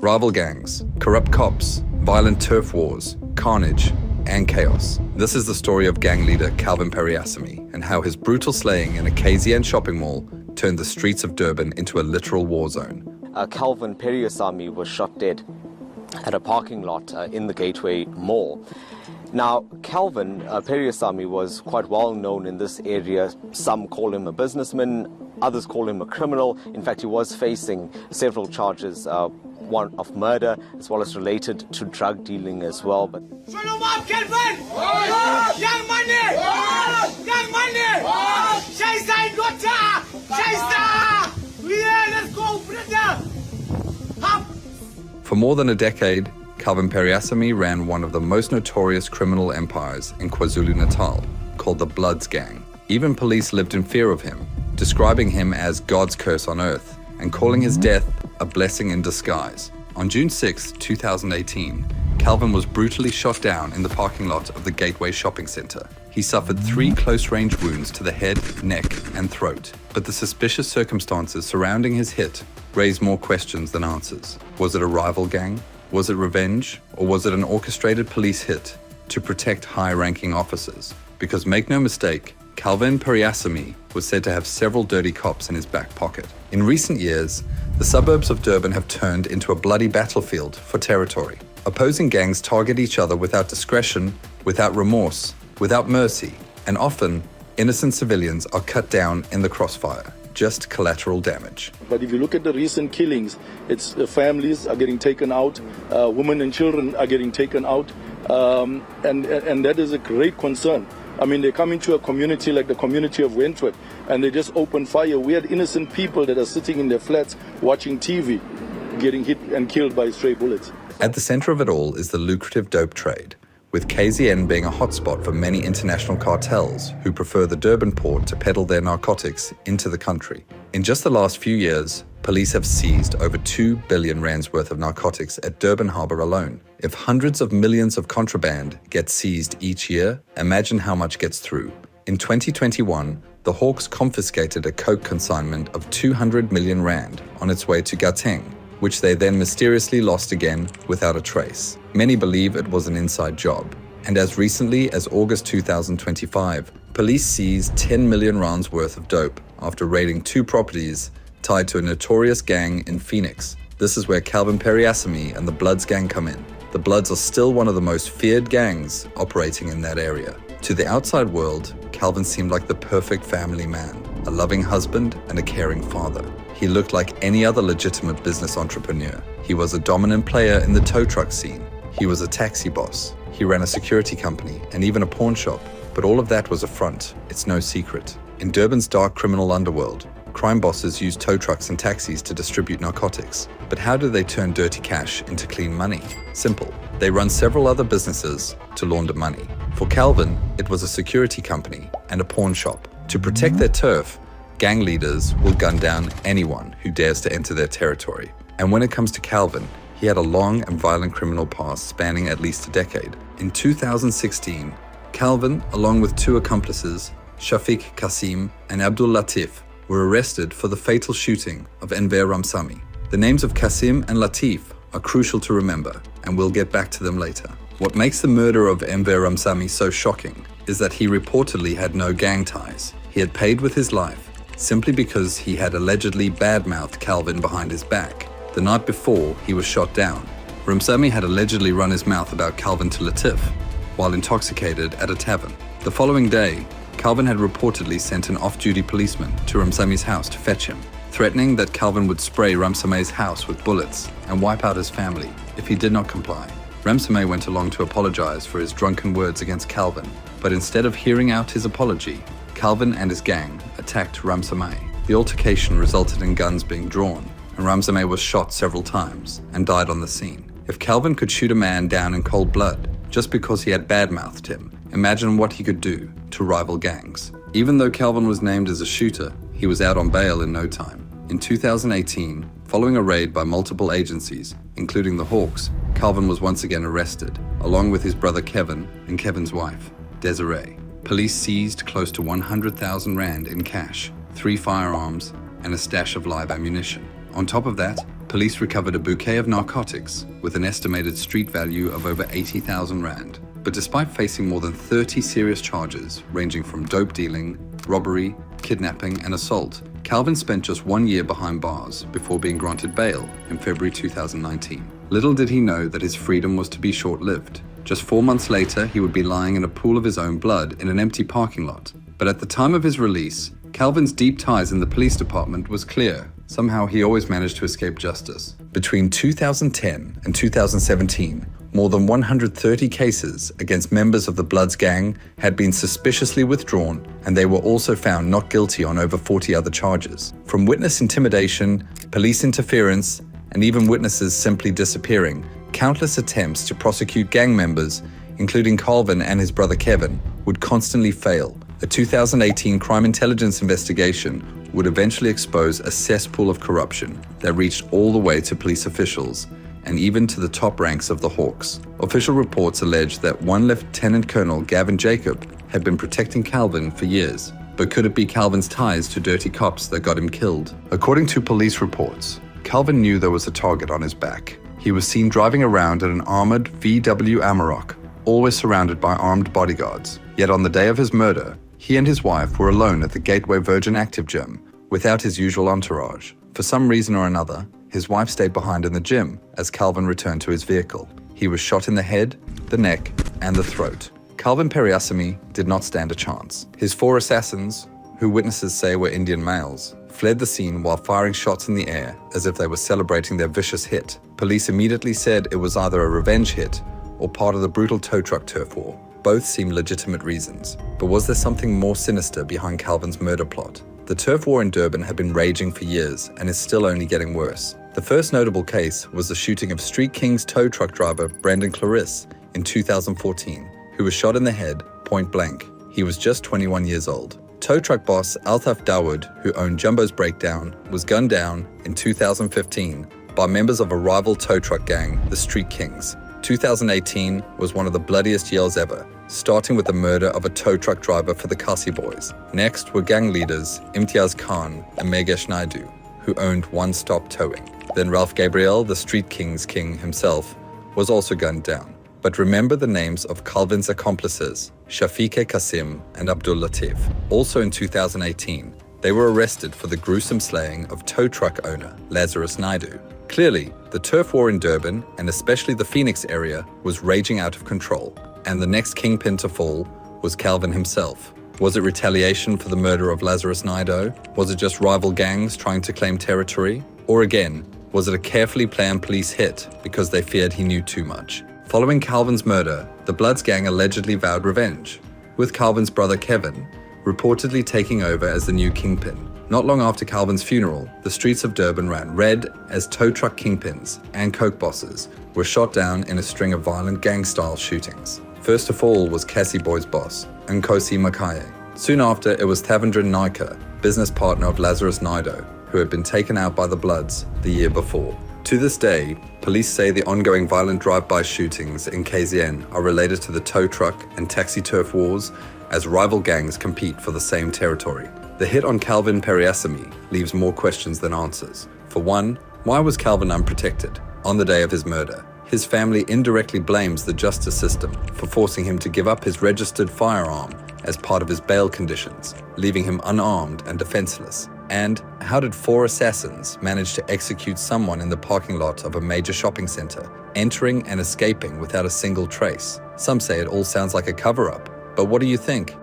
Rival gangs, corrupt cops, violent turf wars, carnage, and chaos. This is the story of gang leader Kalvin Periasamy and how his brutal slaying in a KZN shopping mall turned the streets of Durban into a literal war zone. Kalvin Periasamy was shot dead at a parking lot in the Gateway Mall. Now, Kalvin Periasamy was quite well known in this area. Some call him a businessman, others call him a criminal. In fact, he was facing several charges, one of murder as well as related to drug dealing as well. But Young money! Young money! Shasta, daughter! Shasta! Yeah, let's go, brother! Hop! For more than a decade, Kalvin Periasamy ran one of the most notorious criminal empires in KwaZulu-Natal, called the BLOODZ gang. Even police lived in fear of him, describing him as God's curse on earth, and calling his death a blessing in disguise. On June 6, 2018, Kalvin was brutally shot down in the parking lot of the Gateway shopping center. He suffered 3 close-range wounds to the head, neck, and throat. But the suspicious circumstances surrounding his hit raised more questions than answers. Was it a rival gang? Was it revenge? Or was it an orchestrated police hit to protect high-ranking officers? Because make no mistake, Kalvin Periasamy was said to have several dirty cops in his back pocket. In recent years, the suburbs of Durban have turned into a bloody battlefield for territory. Opposing gangs target each other without discretion, without remorse, without mercy, and often innocent civilians are cut down in the crossfire. Just collateral damage. But if you look at the recent killings, it's families are getting taken out, women and children are getting taken out, and that is a great concern. I mean, they come into a community like the community of Wentworth, and they just open fire. We had innocent people that are sitting in their flats watching TV, getting hit and killed by stray bullets. At the center of it all is the lucrative dope trade, with KZN being a hotspot for many international cartels who prefer the Durban port to peddle their narcotics into the country. In just the last few years, police have seized over 2 billion rands worth of narcotics at Durban Harbour alone. If hundreds of millions of contraband get seized each year, imagine how much gets through. In 2021, the Hawks confiscated a coke consignment of 200 million rand on its way to Gauteng, which they then mysteriously lost again without a trace. Many believe it was an inside job. And as recently as August 2025, police seized 10 million rands worth of dope after raiding 2 properties tied to a notorious gang in Phoenix. This is where Kalvin Periasamy and the BLOODZ gang come in. The BLOODZ are still one of the most feared gangs operating in that area. To the outside world, Kalvin seemed like the perfect family man, a loving husband and a caring father. He looked like any other legitimate business entrepreneur. He was a dominant player in the tow truck scene. He was a taxi boss. He ran a security company and even a pawn shop. But all of that was a front. It's no secret. In Durban's dark criminal underworld, crime bosses use tow trucks and taxis to distribute narcotics. But how do they turn dirty cash into clean money? Simple. They run several other businesses to launder money. For Kalvin, it was a security company and a pawn shop. To protect their turf, gang leaders will gun down anyone who dares to enter their territory. And when it comes to Kalvin, he had a long and violent criminal past spanning at least a decade. In 2016, Kalvin, along with 2 accomplices, Shafiq Kasim and Abdul Latif, were arrested for the fatal shooting of Enver Ramsamy. The names of Kasim and Latif are crucial to remember, and we'll get back to them later. What makes the murder of Enver Ramsamy so shocking is that he reportedly had no gang ties. He had paid with his life, simply because he had allegedly badmouthed Kalvin behind his back. The night before he was shot down, Ramsamy had allegedly run his mouth about Kalvin to Latif while intoxicated at a tavern. The following day, Kalvin had reportedly sent an off-duty policeman to Ramsamy's house to fetch him, threatening that Kalvin would spray Ramsamy's house with bullets and wipe out his family if he did not comply. Ramsamy went along to apologize for his drunken words against Kalvin, but instead of hearing out his apology, Kalvin and his gang attacked Ramsamy. The altercation resulted in guns being drawn, and Ramsamy was shot several times and died on the scene. If Kalvin could shoot a man down in cold blood just because he had badmouthed him, imagine what he could do to rival gangs. Even though Kalvin was named as a shooter, he was out on bail in no time. In 2018, following a raid by multiple agencies, including the Hawks, Kalvin was once again arrested, along with his brother Kevin and Kevin's wife, Desiree. Police seized close to 100,000 rand in cash, 3 firearms, and a stash of live ammunition. On top of that, police recovered a bouquet of narcotics with an estimated street value of over 80,000 rand. But despite facing more than 30 serious charges ranging from dope dealing, robbery, kidnapping and assault, Kalvin spent just 1 year behind bars before being granted bail in February 2019. Little did he know that his freedom was to be short-lived. Just 4 months later, he would be lying in a pool of his own blood in an empty parking lot. But at the time of his release, Kalvin's deep ties in the police department was clear. Somehow he always managed to escape justice. Between 2010 and 2017, more than 130 cases against members of the BLOODZ gang had been suspiciously withdrawn, and they were also found not guilty on over 40 other charges. From witness intimidation, police interference, and even witnesses simply disappearing, countless attempts to prosecute gang members, including Kalvin and his brother Kevin, would constantly fail. A 2018 crime intelligence investigation would eventually expose a cesspool of corruption that reached all the way to police officials and even to the top ranks of the Hawks. Official reports allege that one Lieutenant Colonel Gavin Jacob had been protecting Kalvin for years. But could it be Kalvin's ties to dirty cops that got him killed? According to police reports, Kalvin knew there was a target on his back. He was seen driving around in an armored VW Amarok, always surrounded by armed bodyguards. Yet on the day of his murder, he and his wife were alone at the Gateway Virgin Active Gym, without his usual entourage. For some reason or another, his wife stayed behind in the gym as Kalvin returned to his vehicle. He was shot in the head, the neck, and the throat. Kalvin Periasamy did not stand a chance. His 4 assassins, who witnesses say were Indian males, fled the scene while firing shots in the air as if they were celebrating their vicious hit. Police immediately said it was either a revenge hit or part of the brutal tow truck turf war. Both seem legitimate reasons. But was there something more sinister behind Kalvin's murder plot? The turf war in Durban had been raging for years and is still only getting worse. The first notable case was the shooting of Street Kings tow truck driver Brendan Clarisse in 2014, who was shot in the head point blank. He was just 21 years old. Tow truck boss Altaf Dawood, who owned Jumbo's Breakdown, was gunned down in 2015 by members of a rival tow truck gang, the Street Kings. 2018 was one of the bloodiest years ever, starting with the murder of a tow truck driver for the Kasi Boys. Next were gang leaders Imtiaz Khan and Megesh Naidu, who owned One Stop Towing. Then Ralph Gabriel, the Street Kings king himself, was also gunned down. But remember the names of Kalvin's accomplices, Shafique Kasim and Abdul Latif. Also in 2018, they were arrested for the gruesome slaying of tow truck owner Lazarus Naidu. Clearly, the turf war in Durban, and especially the Phoenix area, was raging out of control, and the next kingpin to fall was Kalvin himself. Was it retaliation for the murder of Lazarus Naidu? Was it just rival gangs trying to claim territory? Or again, was it a carefully planned police hit because they feared he knew too much? Following Kalvin's murder, the BLOODZ gang allegedly vowed revenge, with Kalvin's brother Kevin reportedly taking over as the new kingpin. Not long after Kalvin's funeral, the streets of Durban ran red as tow truck kingpins and coke bosses were shot down in a string of violent gang-style shootings. First of all was Kasi Boys boss, Nkosi Makaye. Soon after, it was Thavendran Naika, business partner of Lazarus Naidu, who had been taken out by the BLOODZ the year before. To this day, police say the ongoing violent drive-by shootings in KZN are related to the tow truck and taxi turf wars as rival gangs compete for the same territory. The hit on Kalvin Periasamy leaves more questions than answers. For one, why was Kalvin unprotected on the day of his murder? His family indirectly blames the justice system for forcing him to give up his registered firearm as part of his bail conditions, leaving him unarmed and defenseless. And how did 4 assassins manage to execute someone in the parking lot of a major shopping center, entering and escaping without a single trace? Some say it all sounds like a cover-up, but what do you think?